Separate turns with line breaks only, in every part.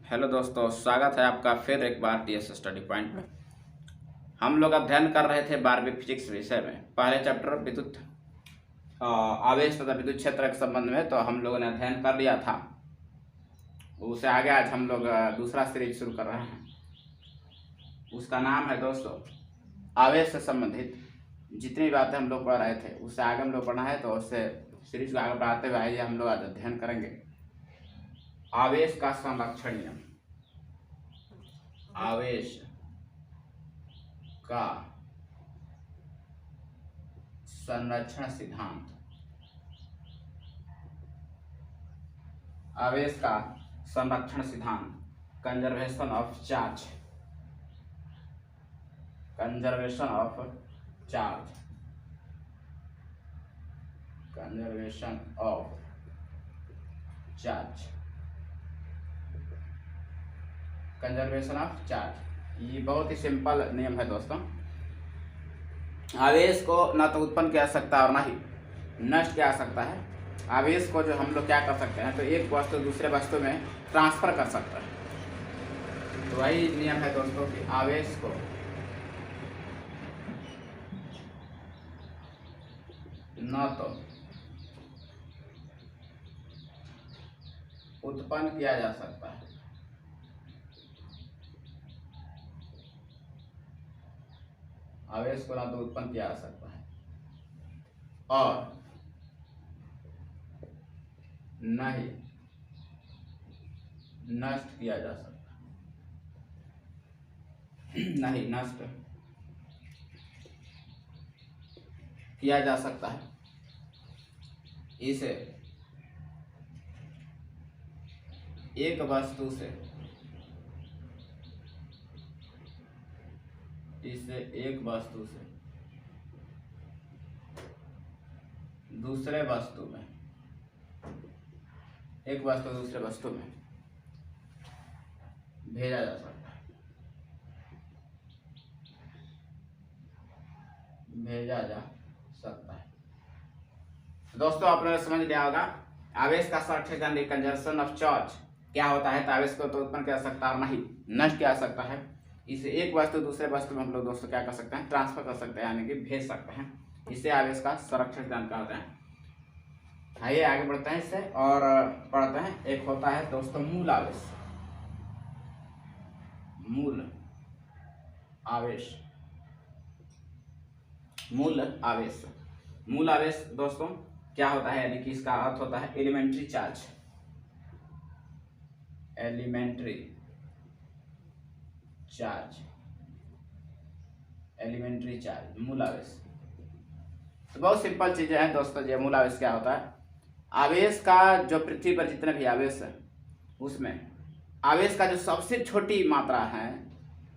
Hello दोस्तों, स्वागत है आपका फिर एक बार टीएस स्टडी पॉइंट में। हम लोग अध्ययन कर रहे थे 12वीं फिजिक्स विषय में पहले चैप्टर विद्युत आवेश तथा विद्युत क्षेत्र के संबंध में तो हम लोगों ने अध्ययन कर लिया था। उसे आगे आज हम लोग दूसरा सीरीज शुरू कर रहे हैं। उसका नाम है दोस्तों आवेश से संबंधित जितनी बातें हम लोग पढ़ रहे थे उससे आगे हम लोग पढ़ना है। तो उससे सीरीज को आगे बढ़ाते हुए आइए हम लोग आज अध्ययन करेंगे आवेश का संरक्षण नियम। आवेश का संरक्षण सिद्धांत। आवेश का संरक्षण सिद्धांत, conservation of charge. Conservation of charge, conservation of charge, conservation of charge. ये बहुत ही सिंपल नियम है दोस्तों। आवेश को न तो उत्पन्न किया जा सकता है और ना ही नष्ट किया जा सकता है। आवेश को जो हम लोग क्या कर सकते हैं तो एक वस्तु दूसरे वस्तु में ट्रांसफर कर सकता है। तो वही नियम है दोस्तों कि आवेश को न तो उत्पन्न किया जा सकता है आवेश को ना तो उत्पन्न किया जा सकता है और न ही नष्ट किया जा सकता, नहीं नष्ट किया जा सकता है। इसे एक वस्तु से दूसरे वस्तु में, एक वस्तु दूसरे वस्तु में भेजा जा सकता है, भेजा जा सकता है। दोस्तों आपने समझ लिया होगा आवेश का संरक्षण कंजर्वेशन ऑफ चार्ज क्या होता है। तो आवेश को तो उत्पन्न किया जा सकता है और नहीं नष्ट किया जा सकता है। इसे एक वस्तु दूसरे वस्तु में हम लोग दोस्तों क्या कर सकते हैं, ट्रांसफर कर सकते हैं, यानी कि भेज सकते हैं। इसे आवेश का संरक्षण सिद्धांत कहते हैं। आइए आगे बढ़ते हैं इससे और पढ़ते हैं। एक होता है दोस्तों मूल आवेश। मूल आवेश, मूल आवेश, मूल आवेश दोस्तों क्या होता है, यानी कि इसका अर्थ होता है elementary charge. Elementary charge, elementary charge, मूल आवेश। तो बहुत सिंपल चीजें हैं दोस्तों। ये मूल आवेश क्या होता है, आवेश का जो पृथ्वी पर जितने भी आवेश है उसमें आवेश का जो सबसे छोटी मात्रा है,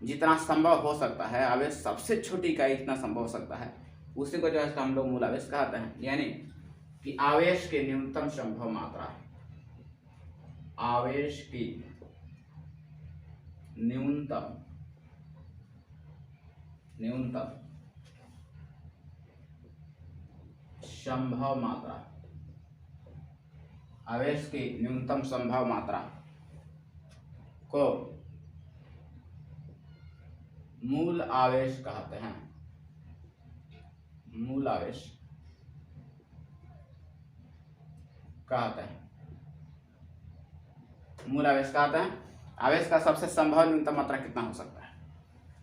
जितना संभव हो सकता है आवेश सबसे छोटी इकाई इतना संभव हो सकता है, उसी को जो है हम लोग मूल आवेश कहते हैं। यानी कि आवेश की न्यूनतम संभव मात्रा, आवेश की न्यूनतम संभव मात्रा, आवेश की न्यूनतम संभव मात्रा को मूल आवेश कहते हैं। मूल आवेश कहते हैं, मूल आवेश कहते हैं। आवेश का सबसे संभव न्यूनतम मात्रा कितना हो सकता है,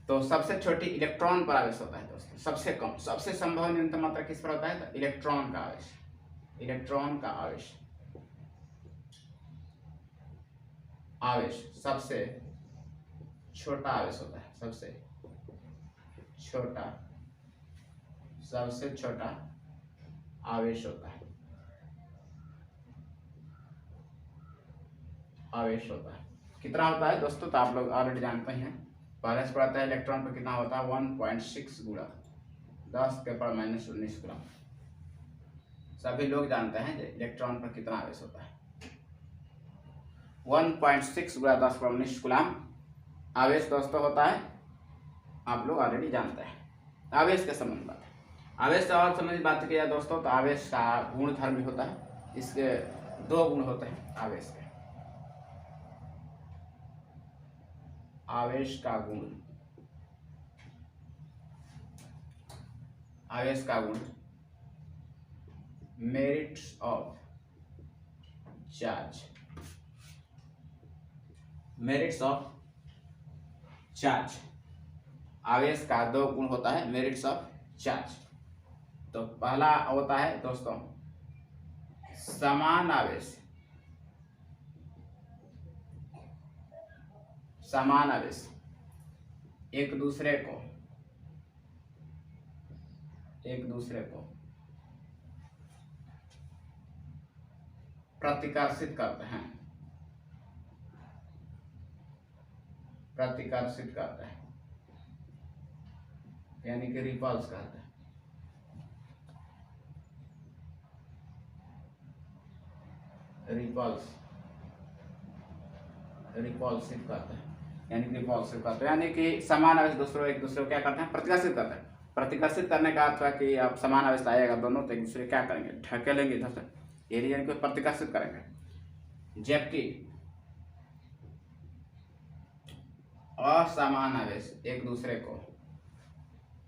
तो सबसे छोटी इलेक्ट्रॉन पर आवेश होता है दोस्तों। सबसे कम, सबसे संभव न्यूनतम मात्रा किस पर होता है, तो इलेक्ट्रॉन का आवेश। इलेक्ट्रॉन का आवेश, आवेश सबसे छोटा आवेश होता है। सबसे छोटा आवेश होता है, आवेश होता है। कितना होता है दोस्तों, तो आप लोग ऑलरेडी जानते हैं, पहले से पढ़ाता है। इलेक्ट्रॉन पर कितना होता है, 1.6 गुणा 10⁻⁻19 गुणा। सभी लोग जानते हैं इलेक्ट्रॉन पर कितना आवेश होता है, 1.6 गुणा 10⁻19 गुलाम आवेश दोस्तों होता है। आप लोग ऑलरेडी जानते हैं। आवेश के संबंध बात है। आवेश से और संबंधित बात की जाए दोस्तों तो आवेश का गुण धर्म भी होता है। इसके दो गुण होते हैं आवेश के। आवेश का गुण, आवेश का गुण, merits of charge, merits of charge. आवेश का दो गुण होता है, मेरिट्स ऑफ चार्ज। तो पहला होता है दोस्तों समान आवेश, समान आवेश एक दूसरे को प्रतिकर्षित करते हैं, प्रतिकर्षित करते हैं, यानी कि रिपल्स करते हैं। रिपल्सिव करते हैं, यानी कि रिपल्सिव करते हैं, यानी कि समान आवेश एक दूसरे को क्या करते हैं, प्रतिकर्षित करते हैं। प्रतिकर्षित करने का अर्थ है कि आप समान आवेश आएगा दोनों तो एक दूसरे क्या करेंगे, ढकेलेंगे इधर से, यानी कि प्रतिकर्षित करेंगे। जबकि असमान आवेश एक दूसरे को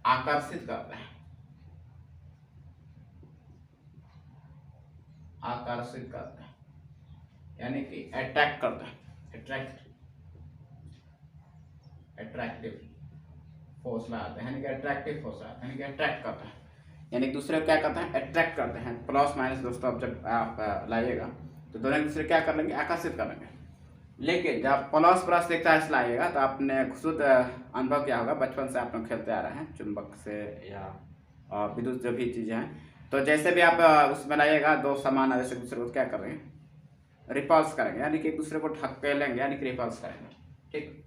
आकर्षित करते हैं, आकर्षित करते हैं, यानी कि अट्रैक्ट करते हैं, अट्रैक्टिव फोर्स लगाते हैं, यानी कि अट्रैक्टिव फोर्स लगाते हैं, यानी कि अट्रैक्ट करते हैं, यानी दूसरे को क्या करते हैं, अट्रैक्ट करते हैं। प्लस माइनस दोस्तों अब जब आप लाइएगा तो दोनों एक दूसरे क्या कर लेंगे, आकर्षित कर लेंगे। लेकिन जब प्लस प्लस एक चार्ज लाइएगा तो आपने खुद अनुभव किया होगा, बचपन से आप लोग खेलते आ रहे हैं चुंबक से या विद्युत जो भी चीज़ें हैं, तो जैसे भी आप उसमें लाइएगा दो समान आवेश एक दूसरे को क्या करेंगे, रिपल्स करेंगे, यानी कि एक दूसरे को ढकेलेंगे, यानी कि रिपल्स करेंगे। ठीक,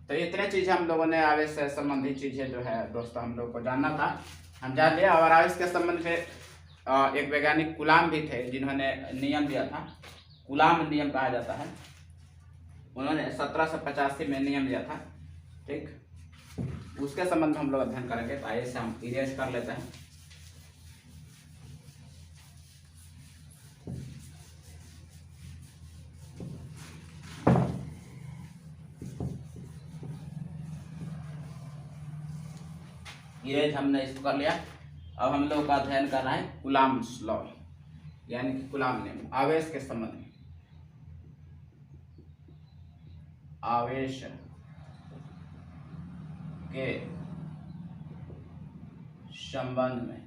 तो इतने चीज़ें हम लोगों ने आवेश से संबंधित चीज़ें जो है दोस्तों हम लोग को जानना था, हम जान लिया। और आवेश के संबंध में एक वैज्ञानिक कूलाम भी थे जिन्होंने नियम दिया था, कूलाम नियम कहा जाता है, उन्होंने 1785 में नियम दिया था। ठीक, उसके संबंध में हम लोग अध्ययन करेंगे। तो आइए से हम इरेज कर लेते हैं। इरेज हमने इसको कर लिया। अब हम लोग का अध्ययन कर रहे हैं कूलाम्स लॉ, यानी कि कूलाम नियम, आवेश के संबंध में, आवेश के संबंध में,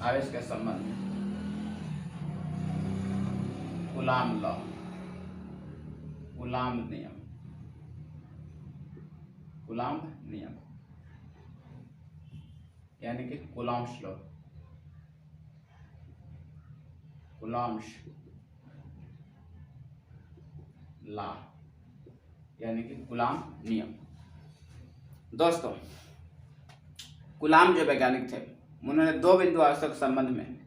आवेश के संबंध में कूलाम लॉ, कूलाम नियम, कूलाम नियम, यानी कि कूलाम्स लॉ, कूलाम्स लॉ, यानी कि कूलाम नियम। दोस्तों कूलाम जो वैज्ञानिक थे उन्होंने दो बिंदु आवेशों के संबंध में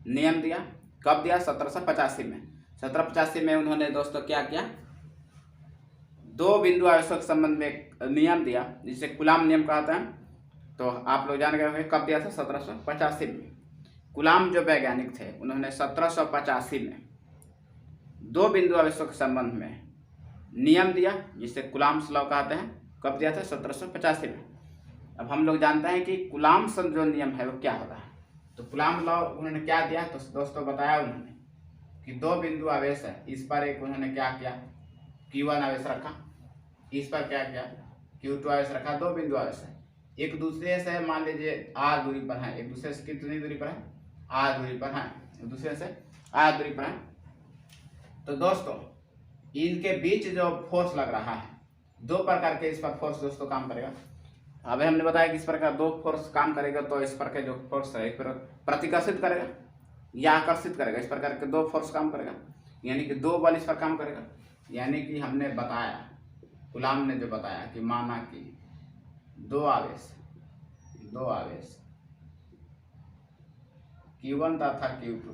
नियम दिया। कब दिया? 1785 में। 1785 में उन्होंने दोस्तों क्या किया, दो बिंदु आवेशों के संबंध में एक नियम दिया जिसे कूलाम नियम कहते हैं। तो आप लोग जान गए होंगे कब दिया था, 1785 में। कूलाम जो वैज्ञानिक थे उन्होंने 1785 में दो बिंदु आवेशों के संबंध में नियम दिया जिसे कूलाम्स लॉ कहते हैं। कब दिया था? 1785 में। अब हम लोग जानते हैं कि कूलाम्स जो नियम है वो क्या होता है। तो कूलाम लॉ उन्होंने क्या दिया, तो दोस्तों बताया उन्होंने कि दो बिंदु आवेश है, इस पर एक उन्होंने क्या किया, Q1 आवेश रखा, इस पर क्या किया, Q2 आवेश रखा। दो बिंदु आवेश है, एक दूसरे से मान लीजिए r दूरी पर है, एक दूसरे से कितनी दूरी पर है, r दूरी पर है, एक दूसरे से r दूरी पर है। तो दोस्तों इनके बीच जो फोर्स लग रहा है, दो प्रकार के इस पर फोर्स दोस्तों काम करेगा। अभी हमने बताया कि इस प्रकार दो फोर्स काम करेगा, तो इस पर के जो फोर्स है इस पर प्रतिकर्षित करेगा या आकर्षित करेगा, इस प्रकार के दो फोर्स काम करेगा, यानी कि दो बल इस पर काम करेगा। यानी कि हमने बताया, कूलाम ने जो बताया कि माना कि दो आवेश Q1 तथा Q2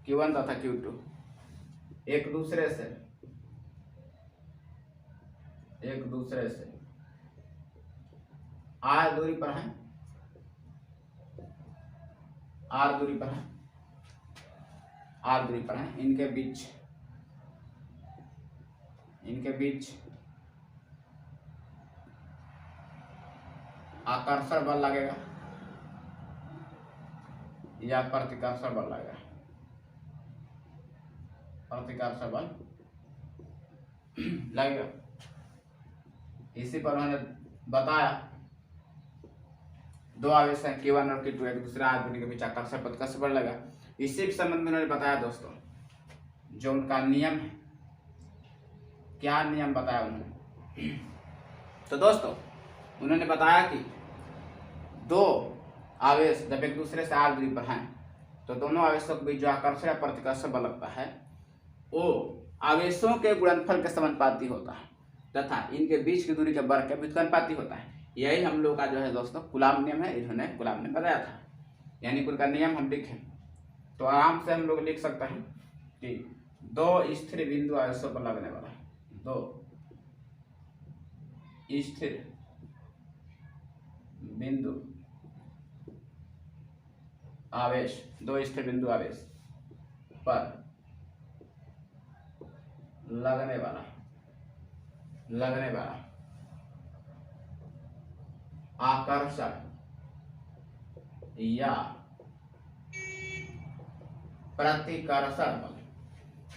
Q1 तथा Q2 एक दूसरे से r दूरी पर है, आर दूरी पर हैं, इनके बीच आकर्षण बल लगेगा या प्रतिकर्षण बल लगेगा, प्रतिकर्षण बल लगेगा। इसी पर उन्होंने बताया दो आवेश हैं Q1 और Q2 एक दूसरे आर दूरी के बीच आकर्षण प्रतिकर्षण बल लगेगा। इसी के संबंध में उन्होंने बताया दोस्तों जो उनका नियम है, क्या नियम बताया उन्होंने। तो दोस्तों उन्होंने बताया कि दो आवेश जब एक दूसरे से आर दूरी पर हैं तो दोनों आवेशों के बीच जो आकर्षण या प्रतिकर्षण बल लगता है वो आवेशों के गुणनफल के समानुपाती होता है तथा इनके बीच की दूरी के वर्ग के व्युत्क्रमानुपाती होता है। यही हम लोग का जो है दोस्तों कूलॉम नियम है, इन्होंने कूलॉम ने बताया था। यानी उनका नियम हम लिखें तो आराम से हम लोग लिख सकते हैं कि दो स्थिर बिंदु आवेशों पर लगने वाला, दो स्थिर बिंदु आवेश, दो स्थिर बिंदु आवेश पर लगने वाला आकर्षण या प्रतिकर्षण बल,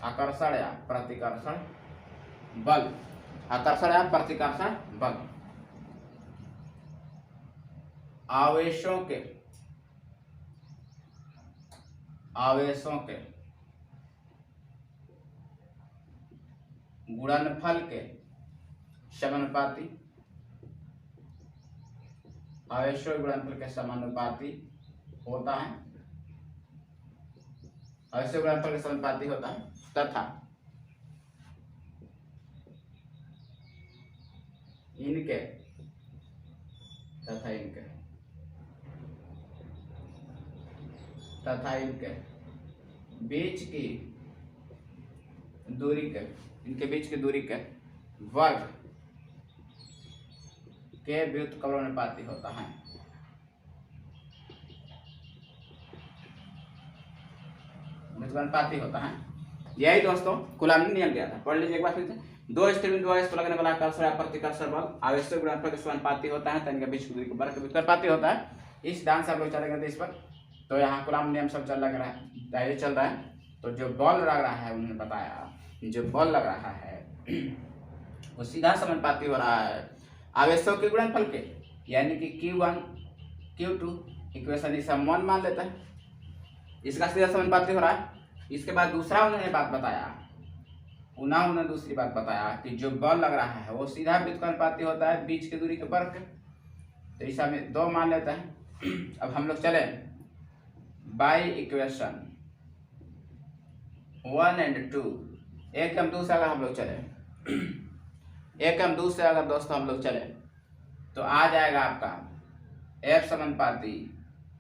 आकर्षण या प्रतिकर्षण बल, आकर्षण या प्रतिकर्षण बल आवेशों के गुणनफल के समानुपाती, आवेशों के गुणनफल के समानुपाती होता है, आवेशों के गुणनफल के समानुपाती होता है तथा इनके बीच की दूरी के वर्ग के व्युत्क्रमानुपाती होता है। व्युत्क्रमानुपाती होता है। यही दोस्तों कूलॉम ने नियम दिया था, पढ़ लीजिए एक बार फिर से। दो स्थिर बिंदु आवेश पर लगने वाला आकर्षण या प्रतिकर्षण बल आवेशों के गुणनफल के समानुपाती होता है, इनके बीच की दूरी के वर्ग के व्युत्क्रमानुपाती होता है। इस ध्यान से आप लोग चलेंगे इस पर। तो यहाँ कूलॉम नियम सब चल रहा है। तो जो बल लग रहा है उन्होंने बताया, जो बल लग रहा है वो सीधा समानुपाती हो रहा है आवेशों के गुणनफल के, यानी कि Q1 Q2 इक्वेशन इसे हम 1 मान लेते हैं, इसका सीधा समानुपाती हो रहा है। इसके बाद दूसरा उन्होंने बात बताया, उन्होंने दूसरी बात बताया कि जो बल लग रहा है वो सीधा व्युत्क्रमानुपाती होता है बीच की दूरी के वर्ग। तो इसे हम 2 मान लेते हैं। अब हम लोग चले बाई इक्वेशन 1 और 2, एक हम 2 से अगर हम लोग दोस्तों हम लोग चले तो आ जाएगा आपका F समानुपाती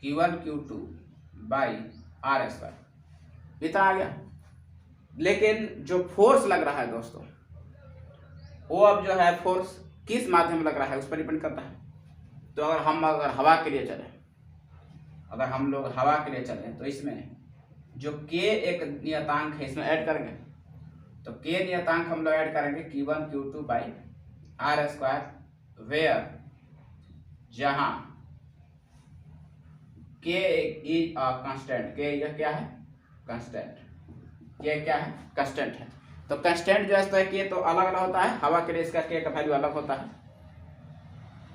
Q1 Q2 by R square, इतना आ गया। लेकिन जो फोर्स लग रहा है दोस्तों वो अब जो है फोर्स किस माध्यम में लग रहा है उस पर डिपेंड करता है। तो अगर हम हवा के लिए चले, अगर हम लोग हवा के लिए चलें तो इसमें जो K एक नियतांक है इसमें ऐड करेंगे, तो K नियतांक हम लोग ऐड करेंगे Q1 Q2 by R square, where जहां K is a constant, K यह क्या है कांस्टेंट, K क्या है कांस्टेंट है। तो कांस्टेंट जो है K तो अलग अलग होता है, हवा के लिए इसका K का वैल्यू अलग होता है।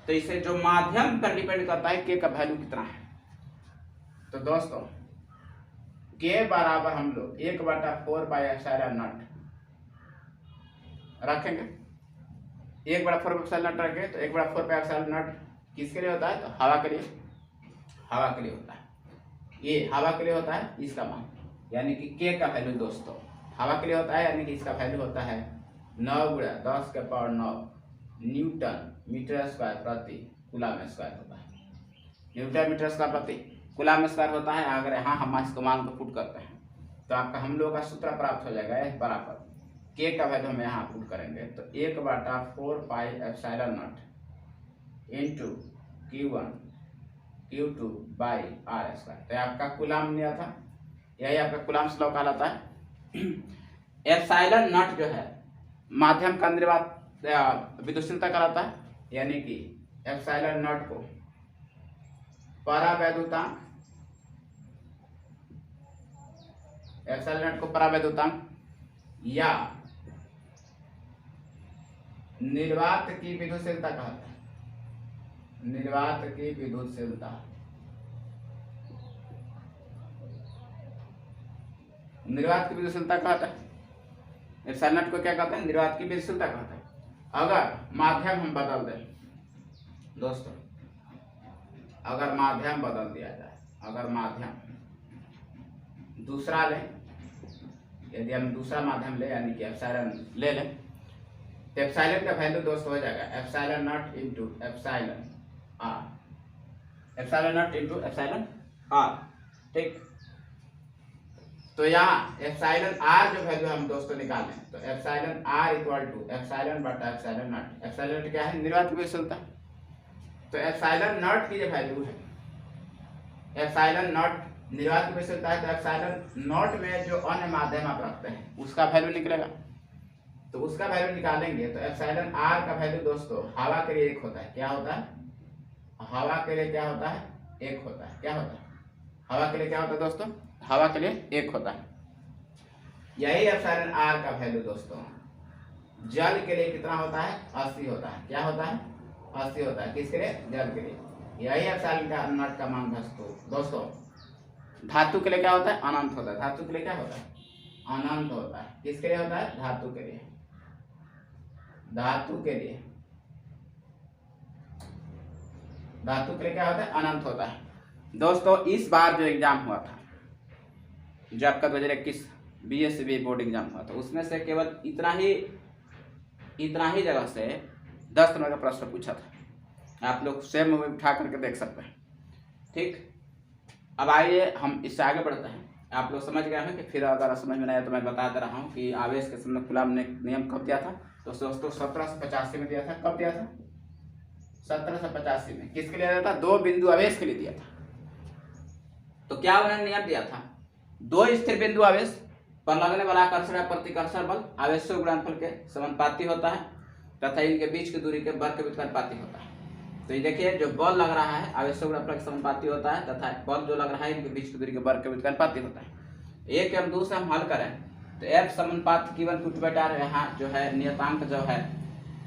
तो इसे जो माध्यम पर डिपेंड करता है K का वैल्यू कितना है। तो दोस्तों K बराबर हम लोग 1/4 पाई एप्सिलॉन नॉट रखेंगे, 1/4 एप्सिलॉन नॉट रखेंगे। तो 1/4 पाई एप्सिलॉन नॉट किसके लिए होता है, तो हवा के लिए होता है। ये हवा के लिए होता है इसका मान, यानी कि K का वैल्यू दोस्तों हवा के लिए होता है, यानी कि इसका वैल्यू होता है 9×10⁹ न्यूटन मीटर स्क्वायर प्रति कूलॉम स्क्वायर होता है। न्यूटन मीटर स्क्वायर प्रति कूलॉम स्क्वायर होता है। अगर यहाँ हम इसको मान को पुट करते हैं तो आपका हम लोग का सूत्र प्राप्त हो जाएगा F बराबर K का वैल्यू हम यहाँ पुट करेंगे तो 1/4 pi epsilon naught into Q1 Q2 by R square. तो आपका कूलॉम लिया था यही आपका कूलम्ब्स लॉ कहलाता है। एप्सिलॉन नॉट जो है माध्यम का निर्वात विद्युतशीलता कहलाता है, यानी कि एप्सिलॉन नॉट को परावैद्युतांक, एप्सिलॉन नॉट को परावैद्युतांक या निर्वात की विद्युतशीलता कहता है। निर्वात की विद्युतशीलता, निर्वात की विद्युतशीलता कहता है। एप्सिलॉन नॉट को क्या कहते हैं? निर्वात की विद्युतशीलता कहता है। अगर माध्यम हम बदल दें दोस्तों, अगर माध्यम बदल दिया जाए, अगर माध्यम दूसरा लें, यदि हम दूसरा माध्यम ले यानी कि एप्सिलॉन ले लें, तो एप्सिलॉन का वैल्यू दोस्तों हो जाएगा epsilon naught into epsilon R, epsilon naught into epsilon R, ठीक। तो यहाँ एप्सिलॉन आर जो वैल्यू हम दोस्तों निकालें, तो epsilon R equal to epsilon बटा एप्सिलॉन नॉट। एप्सिलॉन नॉट क्या है? निर्वात की विद्युतशीलता। तो एप्सिलॉन नॉट की जो वैल्यू है, एप्सिलॉन नॉट निर्वात की विद्युतशीलता है, तो एप्सिलॉन नॉट में जो अन्य माध्यम आप रखते हैं उसका वैल्यू निकलेगा। तो उसका वैल्यू निकालेंगे तो एप्सिलॉन आर का वैल्यू दोस्तों हवा के लिए 1 होता है। क्या होता है? हवा के लिए क्या होता है? 1 होता है। क्या होता है? हवा के लिए क्या होता है दोस्तों? हवा के लिए 1 होता है। यही एप्सिलॉन आर का वैल्यू दोस्तों जल के लिए कितना होता है? 80 होता है। क्या होता है? 80 होता है। किसके लिए? जल के लिए। यही एप्सिलॉन का नॉट का मान दोस्तों धातु के लिए क्या होता है? अनंत होता है। धातु के लिए क्या होता है? अनंत होता है। किसके लिए होता है? धातु के लिए। धातु के लिए, धातु के लिए क्या होता है? अनंत होता है। दोस्तों इस बार जो एग्जाम हुआ था, जो आपका 2021 BSc बोर्ड एग्जाम हुआ था, उसमें से केवल इतना ही जगह से 10 नंबर का प्रश्न पूछा था। आप लोग स्वयं में उठा करके देख सकते हैं, ठीक। अब आइए हम इससे आगे बढ़ते हैं। आप लोग समझ गए हैं कि फिर अगर समझ में नहीं आया तो मैं बता दे रहा हूँ कि आवेश के समय कूलम्ब ने नियम कब दिया था। तो दोस्तों 1785 में दिया था। कब दिया था? 1785 में। किसके लिए दिया था? 2 बिंदु आवेश के लिए दिया था। तो क्या उन्होंने नियम दिया था? 2 स्थिर बिंदु आवेश पर लगने वाला आकर्षण या प्रतिकर्षण बल आवेशों गुणनफल के समानुपाती होता है तथा इनके बीच की दूरी के वर्ग के व्युत्क्रमानुपाती होता है। तो ये देखिए, जो बल लग रहा है आवेशों गुणनफल के समानुपाती होता है तथा बल जो लग रहा है इनके बीच की दूरी के वर्ग के व्युत्क्रमानुपाती होता है। एक एवं दूसरा हम हल करें तो F समानुपात Q1 Q2/r यहाँ जो है नियतांक जो है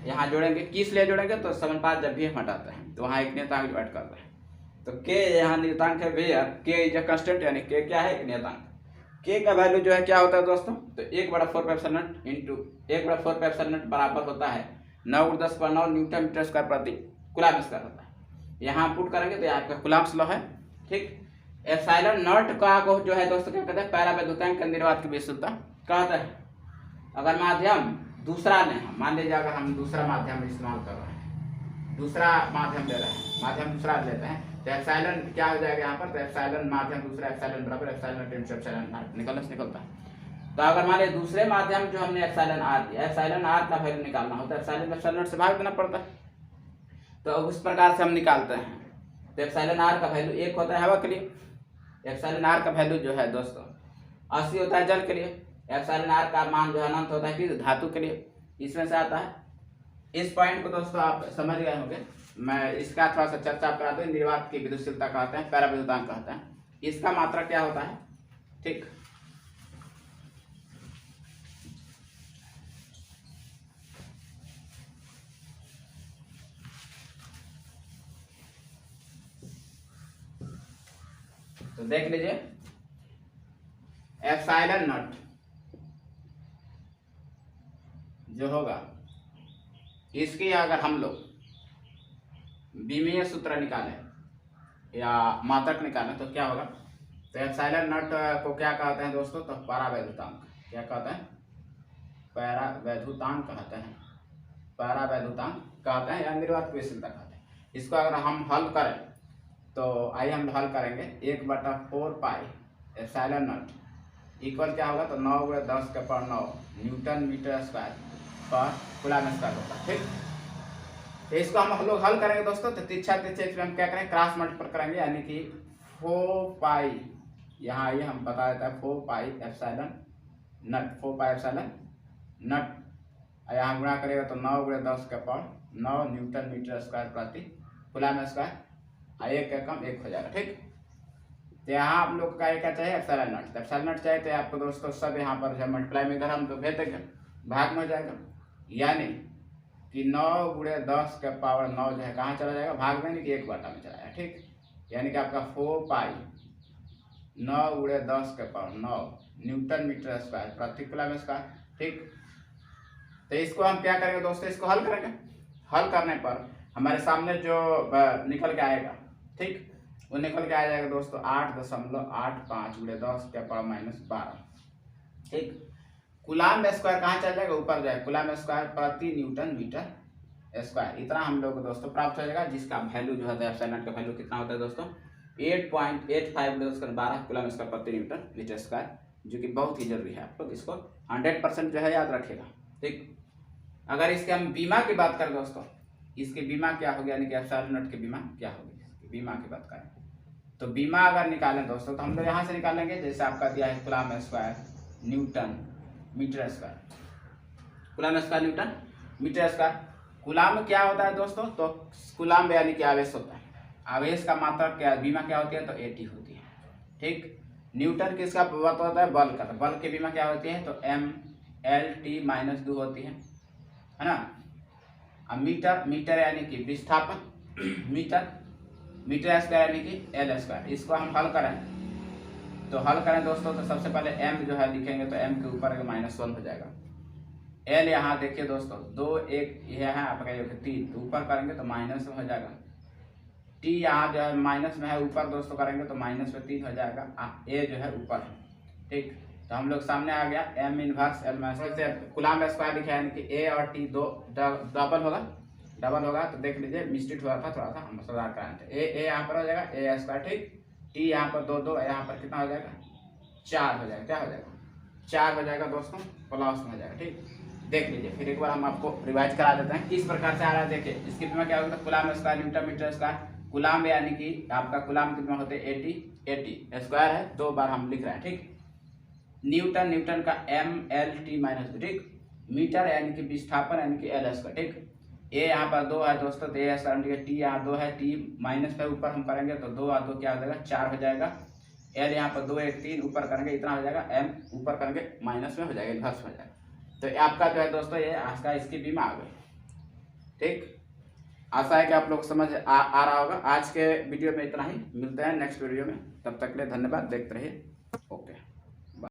यहाँ जोड़ेंगे। किस लिए जोड़ेंगे? तो समानुपात जब भी हम हटाते हैं तो वहाँ एक नियतांक ऐड करते हैं। तो K यहाँ नियतांक है भैया, K इज अ कांस्टेंट, यानी K क्या है? एक नियतांक। K का वैल्यू जो है क्या होता है दोस्तों? तो 1/4πε0 इंटू 1/4πε0 बराबर होता है 9×10⁹ न्यूटन मीटर स्क्वायर प्रति कूलम्ब स्क्वायर होता है। यहाँ पुट करेंगे तो आपका कूलम्ब्स लॉ है, ठीक। एप्सिलॉन नॉट का को जो है दोस्तों क्या कहते हैं? परावैद्युतांक का निर्वात की विद्युतशीलता कहता है। अगर माध्यम दूसरा लें, मान लीजिए अगर हम दूसरा माध्यम इस्तेमाल कर रहे हैं, दूसरा माध्यम ले रहे हैं, माध्यम दूसरा लेते हैं, तो एप्सिलॉन क्या हो जाएगा यहाँ पर? तो एप्सिलॉन माध्यम दूसरा एप्सिलॉन बराबर एप्सिलॉन × एप्सिलॉन नॉट निकलता है। तो अगर मान लीजिए दूसरे माध्यम जो हमने एप्सिलॉन आर दिया, एप्सिलॉन आर का वैल्यू निकालना होता है, एप्सिलॉन एप्सिलॉन नॉट से भाग देना पड़ता है। तो उस प्रकार से हम निकालते हैं। तो एप्सिलॉन आर का वैल्यू 1 होता है हवा के लिए। एप्सिलॉन आर का वैल्यू जो है दोस्तों 80 होता है जल के लिए। एप्सिलॉन आर का मान जो है अनंत होता है कि धातु के लिए, इसमें से आता है। इस पॉइंट को दोस्तों आप समझ गए होंगे। मैं इसका थोड़ा सा चर्चा करा दूं। निर्वात की विद्युतशीलता कहते हैं, परावैद्युतांक कहते हैं। इसका मात्रा क्या होता है? ठीक, तो देख लीजिए, एप्सिलॉन नॉट जो होगा इसकी अगर हम लोग विमीय सूत्र निकालें या मात्रक निकालें तो क्या होगा? तो एप्सिलॉन नॉट को क्या कहते हैं दोस्तों? तो परावैद्युतांक। क्या कहते हैं? परावैद्युतांक कहते हैं। परावैद्युतांक कहते हैं या निर्वात की विद्युतशीलता कहते हैं। इसको अगर हम हल करें तो आइए हम हल करेंगे। 1/4π एप्सिलॉन नॉट इक्वल क्या होगा? तो 9×10⁹ न्यूटन मीटर स्क्वायर पर कूलम्ब स्क्वायर होगा, ठीक। तो इसको हम लोग हल करेंगे दोस्तों। तो तिरछा हम क्या करेंगे? क्रॉस मल्टीपल करेंगे, यानी कि 4π यहाँ आइए हम बता देता है 4 पाई एप्सिलॉन नट, 4 पाई एप्सिलॉन नट, यहाँ गुणा करेगा तो 9 गुणे 10 का पावर 9 न्यूटन मीटर स्क्वायर प्रति कूलम स्क्वायर, एक का कम एक हो जाएगा। ठीक, तो यहाँ आप लोग का क्या चाहिए एप्सिलॉन नट, तो एप्सिलॉन नट चाहिए तो आपको दोस्तों सब यहाँ पर जो मल्टीप्लाई में इधर हम तो भेज देंगे, भाग में हो जाएगा, यानी कि 9 गुणे 10 का पावर 9 जो है कहाँ चला जाएगा, भाग में, नहीं कि एक बटा में चला जाएगा। ठीक, यानी कि आपका 4 पाई 9 गुणे 10 का पावर 9 न्यूटन मीटर स्क्वायर प्रति कूलम स्क्वायर। ठीक, तो इसको हम क्या करेंगे दोस्तों, इसको हल करेंगे, हल करने पर हमारे सामने जो निकल के आएगा, ठीक, वो निकल के आ जाएगा दोस्तों 8.85 गुणे 10 का पावर -12। ठीक, कूलम स्क्वायर कहाँ चल जाएगा, ऊपर जाएगा, कूलम स्क्वायर प्रति न्यूटन मीटर स्क्वायर, इतना हम लोग को दोस्तों प्राप्त हो जाएगा, जिसका वैल्यू जो होता है एप्सिलॉन का वैल्यू कितना होता है दोस्तों 8.85 गुणे 10 कूलम स्क्वायर प्रति न्यूटन मीटर स्क्वायर, जो कि बहुत ही जरूरी है, आप लोग इसको 100% जो है याद रखिएगा। ठीक, अगर इसके हम बीमा की बात करें दोस्तों, इसके बीमा क्या होगी, यानी कि एप्सिलॉन नट की बीमा क्या होगी, इसकी बीमा की बात करें तो बीमा अगर निकालें दोस्तों तो हम लोग यहाँ से निकालेंगे, जैसे आपका दिया है coulomb square newton metre square, coulomb square newton metre square. Coulomb क्या होता है दोस्तों, तो कूलम यानी कि आवेश होता है, आवेश का मात्रा क्या, बीमा क्या होती है तो 80 होती है। ठीक, न्यूटन किसका बात होता है, बल का, तो बल की बीमा क्या होती है तो MLT-2 होती है ना। अब मीटर, मीटर यानी कि विस्थापन, मीटर, मीटर स्क्वायर यानी कि L स्क्वायर। इसको हम हल करें तो हल करें दोस्तों तो सबसे पहले m जो है लिखेंगे तो m के ऊपर -1 हो जाएगा, L यहाँ देखिए दोस्तों 2 1 यह है आपका 3, तो ऊपर करेंगे तो माइनस में हो जाएगा, t यहाँ जो है माइनस में है, ऊपर दोस्तों करेंगे तो -3 हो जाएगा, a जो है ऊपर है। ठीक, तो हम लोग सामने आ गया m इनवर्स L माइनस से कूलम स्क्वायर लिखा है, यानी कि a और t दो डबल होगा, तो देख लीजिए मिस्टेक हुआ था, थोड़ा सा हम सुधार कराए थे, a यहाँ पर हो जाएगा a स्क्वायर। ठीक, t यहाँ पर 2 यहाँ पर कितना हो जाएगा 4 हो जाएगा, क्या हो जाएगा 4 हो जाएगा दोस्तों, प्लस में हो जाएगा। ठीक, देख लीजिए फिर एक बार हम आपको रिवाइज करा देते हैं किस प्रकार से आ रहा है। देखिए इसकी बीमा क्या होगा, coulomb square newton metre square, coulomb यानी कि आपका कूलम कितना होते हैं 80 स्क्वायर है, 2 बार हम लिख रहे हैं। ठीक, न्यूटन, न्यूटन का MLT-2। ठीक, मीटर यानी कि विस्थापन यानी कि L स्क्वायर। ठीक, a यहाँ पर 2 है दोस्तों तो a स्क्वायर, ठीक है, t यहाँ 2 है, t माइनस पे ऊपर हम करेंगे तो 2 और 2 क्या हो जाएगा 4 हो जाएगा, L यहाँ पर 2 1 3 ऊपर करेंगे इतना हो जाएगा, m ऊपर करेंगे माइनस में हो जाएगा, इनवर्स हो जाएगा। तो आपका जो है दोस्तों ये आज का इसकी बीमा आ गई। ठीक, आशा है कि आप लोग समझ आ रहा होगा। आज के वीडियो में इतना ही, मिलते हैं नेक्स्ट वीडियो में, तब तक के लिए धन्यवाद, देखते रहिए। ओके।